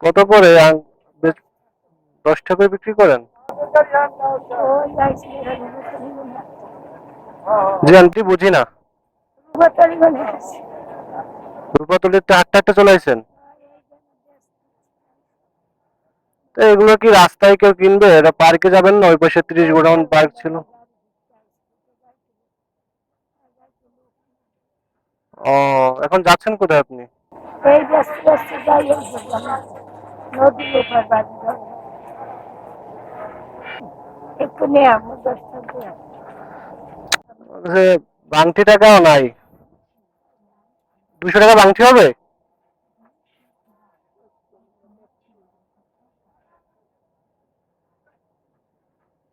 কত করে 10 টাকায় বিক্রি করেন? জি আন্টি, বুঝি না। রূপাতলিতে হাটটা হাটটা চলে আসেন? তো এগুলো কি রাস্তায় কেউ কিনবে? এটা পার্কে যাবেন না? ওই পাশে 30 গোডাউন পার্ক ছিল। ও, এখন যাচ্ছেন কোথায় আপনি? যে বাংটি টাকাও নাই, 200 টাকা বাংটি হবে?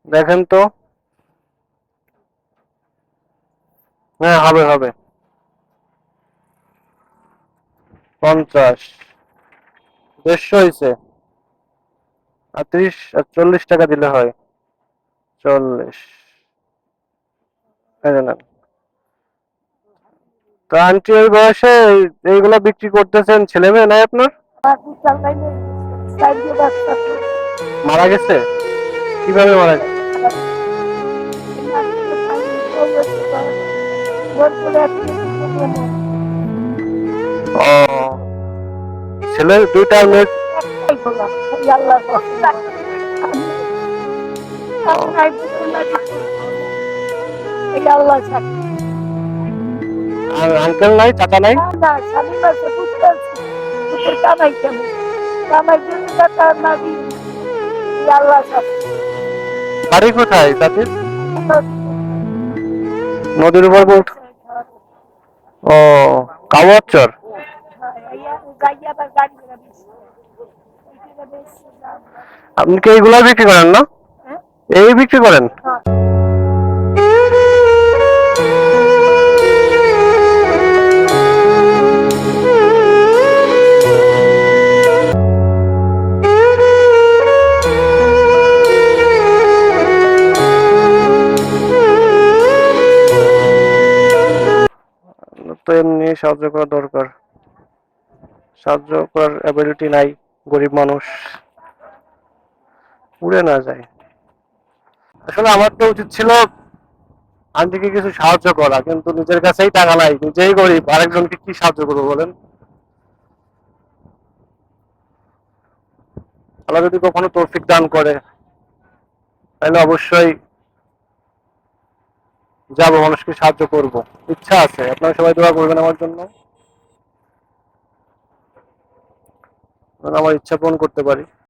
দেখেন তো। হ্যাঁ, হবে হবে। 50, 150 হয়েছে। আর 30 আর 40 টাকা দিলে হয়। 40। এই যে নেন। তো আন্টি ওই বয়সে এইগুলা বিক্রি করতেছেন, ছেলে মেয়ে নাই আপনার? মারা গেছে? কিভাবে মারা গেছে? ও, ছেলে দুইটা মেয়ে? আর আঙ্কেল নাই, চাচা নাই? বাড়ি কোথায় চাচির? নদীর উপর বলতে? ও, কাওয়াচর। আপনি কি এইগুলা বিক্রি করেন না? এই বিক্রি করেন? তো এমনি সাহায্য করা দরকার, সাহায্য করার অ্যাবিলিটি নাই, গরিব মানুষ, উড়ে না যায়। আসলে আমার তো উচিত ছিল আন্টিকে কিছু সাহায্য করা, কিন্তু নিজের কাছেই টাকা নাই, নিজেই গরিব, আরেকজনকে কি সাহায্য করবো বলেন? আল্লাহ যদি কখনো তৌফিক দান করে তাহলে অবশ্যই যাবো, মানুষকে সাহায্য করব, ইচ্ছা আছে। আপনারা সবাই দোয়া করবেন আমার জন্য, যেন আমার ইচ্ছা পূরণ করতে পারি।